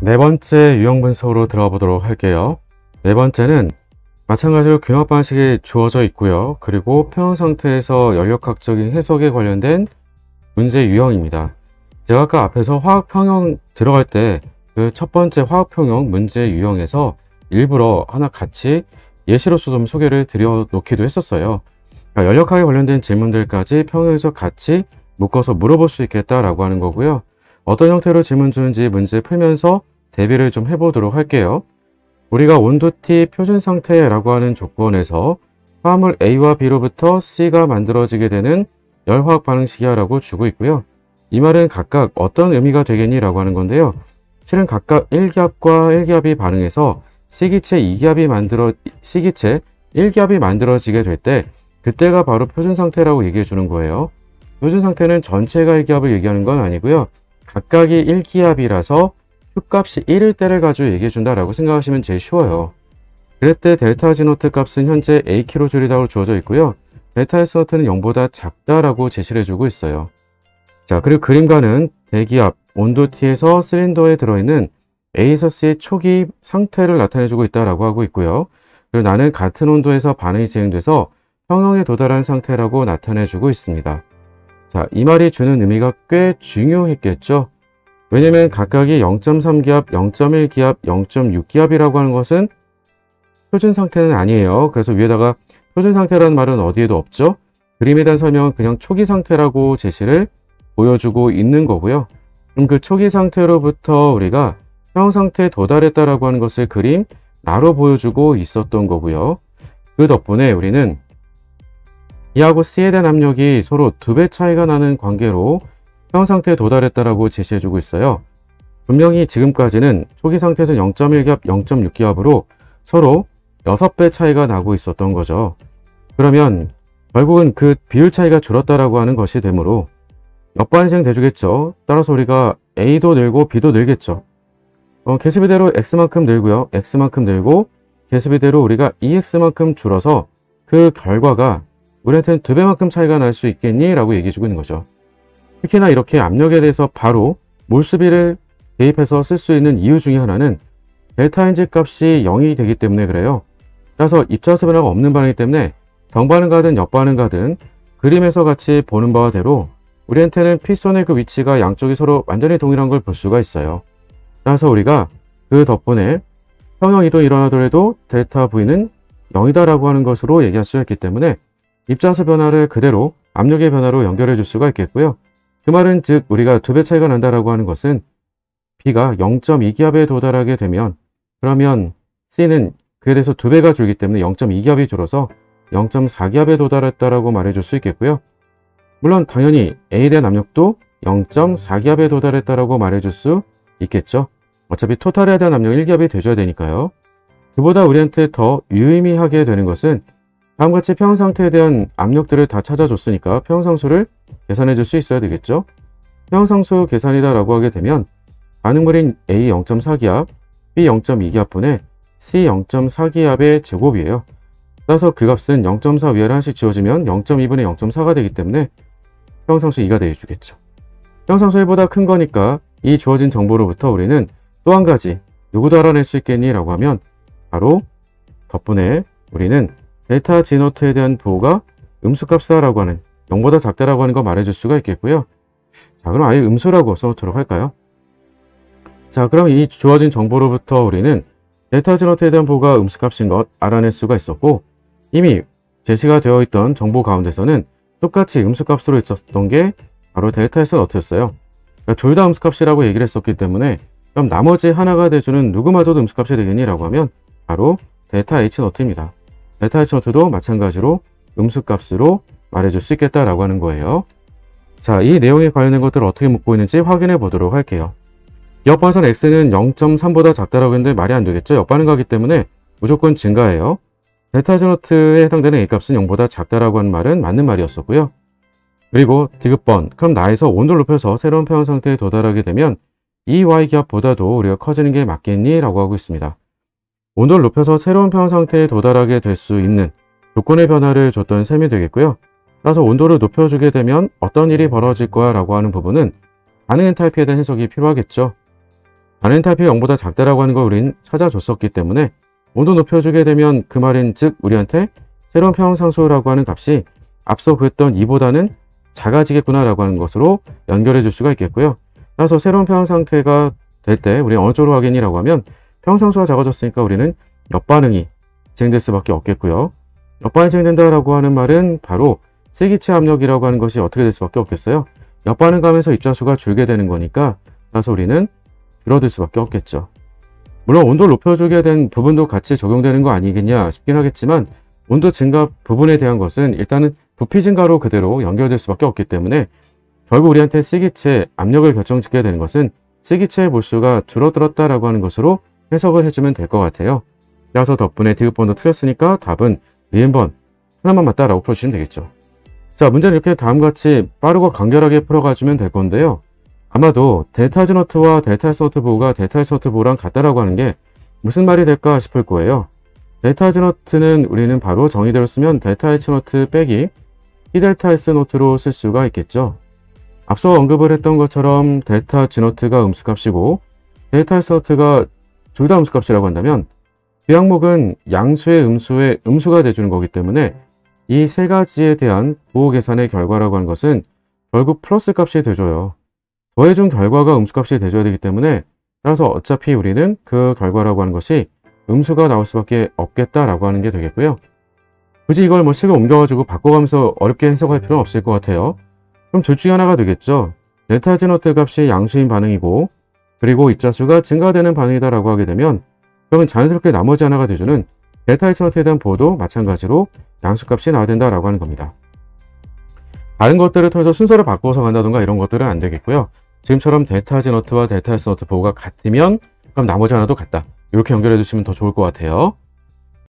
네 번째 유형 분석으로 들어가 보도록 할게요. 네 번째는 마찬가지로 균합 방식이 주어져 있고요. 그리고 평형 상태에서 연력학적인 해석에 관련된 문제 유형입니다. 제가 아까 앞에서 화학 평형 들어갈 때 그 첫 번째 화학 평형 문제 유형에서 일부러 하나 같이 예시로서 좀 소개를 드려 놓기도 했었어요. 그러니까 연력학에 관련된 질문들까지 평형에서 같이 묶어서 물어볼 수 있겠다라고 하는 거고요. 어떤 형태로 질문 주는지 문제 풀면서 대비를 좀 해보도록 할게요. 우리가 온도 T 표준 상태라고 하는 조건에서 화합물 A와 B로부터 C가 만들어지게 되는 열화학 반응식이야 라고 주고 있고요. 이 말은 각각 어떤 의미가 되겠니? 라고 하는 건데요. 실은 각각 1기압과 1기압이 반응해서 C기체 1기압이 만들어지게 될 때 그때가 바로 표준 상태라고 얘기해 주는 거예요. 표준 상태는 전체가 1기압을 얘기하는 건 아니고요. 각각이 1기압이라서 Q값이 1일 때를 가지고 얘기해 준다라고 생각하시면 제일 쉬워요. 그럴 때 델타 G노트 값은 현재 AkJ라고 주어져 있고요. 델타 S노트는 0보다 작다라고 제시를 해주고 있어요. 자, 그리고 그림과는 대기압, 온도 T에서 실린더에 들어있는 A에서 C의 초기 상태를 나타내주고 있다라고 하고 있고요. 그리고 나는 같은 온도에서 반응이 진행돼서 평형에 도달한 상태라고 나타내주고 있습니다. 자, 이 말이 주는 의미가 꽤 중요했겠죠. 왜냐면 각각이 0.3기압, 0.1기압, 0.6기압이라고 하는 것은 표준 상태는 아니에요. 그래서 위에다가 표준 상태라는 말은 어디에도 없죠. 그림에 대한 설명은 그냥 초기 상태라고 제시를 보여주고 있는 거고요. 그럼 그 초기 상태로부터 우리가 평형 상태에 도달했다라고 하는 것을 그림 나로 보여주고 있었던 거고요. 그 덕분에 우리는 B하고 C에 대한 압력이 서로 2배 차이가 나는 관계로 평형 상태에 도달했다라고 제시해주고 있어요. 분명히 지금까지는 초기 상태에서 0.1기압, 0.6기압으로 서로 6배 차이가 나고 있었던 거죠. 그러면 결국은 그 비율 차이가 줄었다라고 하는 것이 되므로 역반이 진행돼주겠죠. 따라서 우리가 A도 늘고 B도 늘겠죠. 계수비대로 X만큼 늘고요. X만큼 늘고 계수비대로 우리가 2X만큼 줄어서 그 결과가 우리한테는 2배만큼 차이가 날 수 있겠니? 라고 얘기해주고 있는 거죠. 특히나 이렇게 압력에 대해서 바로 몰수비를 대입해서 쓸 수 있는 이유 중에 하나는 델타 NG 값이 0이 되기 때문에 그래요. 따라서 입자수 변화가 없는 반응이기 때문에 정반응 가든 역반응 가든 그림에서 같이 보는 바와 대로 우리한테는 P선의 그 위치가 양쪽이 서로 완전히 동일한 걸 볼 수가 있어요. 따라서 우리가 그 덕분에 평형 이동이 일어나더라도 델타 V는 0이다 라고 하는 것으로 얘기할 수 있기 때문에 입자수 변화를 그대로 압력의 변화로 연결해 줄 수가 있겠고요. 그 말은 즉 우리가 2배 차이가 난다라고 하는 것은 B가 0.2기압에 도달하게 되면 그러면 C는 그에 대해서 2배가 줄기 때문에 0.2기압이 줄어서 0.4기압에 도달했다라고 말해줄 수 있겠고요. 물론 당연히 A에 대한 압력도 0.4기압에 도달했다라고 말해줄 수 있겠죠. 어차피 토탈에 대한 압력 1기압이 돼줘야 되니까요. 그보다 우리한테 더 유의미하게 되는 것은 다음같이 평형 상태에 대한 압력들을 다 찾아줬으니까 평형상수를 계산해 줄 수 있어야 되겠죠. 평형상수 계산이다 라고 하게 되면 반응물인 A 0.4기압, B 0.2기압분의 C 0.4기압의 제곱이에요. 따라서 그 값은 0.4 위아래 하나씩 지워지면 0.2분의 0.4가 되기 때문에 평형상수 2가 되어주겠죠. 평형상수 1보다 큰 거니까 이 주어진 정보로부터 우리는 또 한 가지 누구도 알아낼 수 있겠니? 라고 하면 바로 덕분에 우리는 델타 G노트에 대한 부호가 음수값이다 라고 하는 0보다 작다라고 하는 거 말해줄 수가 있겠고요. 자, 그럼 아예 음수라고 써놓도록 할까요? 자, 그럼 이 주어진 정보로부터 우리는 델타 G노트에 대한 부호가 음수값인 것 알아낼 수가 있었고 이미 제시가 되어 있던 정보 가운데서는 똑같이 음수값으로 있었던 게 바로 델타 S노트였어요. 그러니까 둘 다 음수값이라고 얘기를 했었기 때문에 그럼 나머지 하나가 돼주는 누구마저도 음수값이 되겠니? 라고 하면 바로 델타 H노트입니다. 델타 H노트도 마찬가지로 음수값으로 말해줄 수 있겠다라고 하는 거예요. 자, 이 내용에 관련된 것들을 어떻게 묻고 있는지 확인해 보도록 할게요. 역반선 X는 0.3보다 작다라고 했는데 말이 안 되겠죠? 역반응 가기 때문에 무조건 증가해요. 델타 H노트에 해당되는 A값은 0보다 작다라고 하는 말은 맞는 말이었었고요. 그리고 디귿번, 그럼 나에서 온도를 높여서 새로운 평형 상태에 도달하게 되면 이 Y기압보다도 우리가 커지는 게 맞겠니? 라고 하고 있습니다. 온도를 높여서 새로운 평형 상태에 도달하게 될 수 있는 조건의 변화를 줬던 셈이 되겠고요. 따라서 온도를 높여주게 되면 어떤 일이 벌어질 거야 라고 하는 부분은 반응 엔탈피에 대한 해석이 필요하겠죠. 반엔탈피가 0보다 작다라고 하는 걸 우린 찾아줬었기 때문에 온도 높여주게 되면 그 말인 즉 우리한테 새로운 평형상수라고 하는 값이 앞서 구했던 2보다는 작아지겠구나 라고 하는 것으로 연결해 줄 수가 있겠고요. 따라서 새로운 평형상태가 될 때 우리는 어느 쪽으로 가겠니라고 하면 평형상수가 작아졌으니까 우리는 역반응이 진행될 수밖에 없겠고요. 역반응이 진행된다라고 하는 말은 바로 세기체 압력이라고 하는 것이 어떻게 될 수밖에 없겠어요. 역반응 가면서 입자수가 줄게 되는 거니까 따라서 우리는 줄어들 수밖에 없겠죠. 물론 온도를 높여주게 된 부분도 같이 적용되는 거 아니겠냐 싶긴 하겠지만 온도 증가 부분에 대한 것은 일단은 부피 증가로 그대로 연결될 수밖에 없기 때문에 결국 우리한테 세기체 압력을 결정짓게 되는 것은 세기체의 몰수가 줄어들었다라고 하는 것으로 해석을 해주면 될 것 같아요. 따라서 덕분에 디귿번도 틀렸으니까 답은 니은번 하나만 맞다라고 풀어주시면 되겠죠. 자, 문제는 이렇게 다음같이 빠르고 간결하게 풀어가주면 될 건데요. 아마도 델타 G노트와 델타 S 노트 보호가 델타 S 노트 보호랑 같다라고 하는 게 무슨 말이 될까 싶을 거예요. 델타 G노트는 우리는 바로 정의대로 쓰면 델타 H 노트 빼기 이 델타 S 노트로 쓸 수가 있겠죠. 앞서 언급을 했던 것처럼 델타 G노트가 음수값이고 델타 S 노트가 둘 다 음수값이라고 한다면 이 항목은 양수의 음수의 음수가 돼주는 거기 때문에 이 세 가지에 대한 보호 계산의 결과라고 하는 것은 결국 플러스 값이 돼줘요. 더해준 결과가 음수값이 돼줘야 되기 때문에 따라서 어차피 우리는 그 결과라고 하는 것이 음수가 나올 수밖에 없겠다라고 하는 게 되겠고요. 굳이 이걸 뭐 식을 옮겨가지고 바꿔가면서 어렵게 해석할 필요는 없을 것 같아요. 그럼 둘 중에 하나가 되겠죠. 델타 G노트 값이 양수인 반응이고 그리고 입자수가 증가되는 반응이다라고 하게 되면 그러면 자연스럽게 나머지 하나가 돼주는 델타 H노트에 대한 보호도 마찬가지로 양수값이 나와야 된다라고 하는 겁니다. 다른 것들을 통해서 순서를 바꿔서 간다던가 이런 것들은 안 되겠고요. 지금처럼 델타 G노트와 델타 S노트 보호가 같으면 그럼 나머지 하나도 같다. 이렇게 연결해 주시면 더 좋을 것 같아요.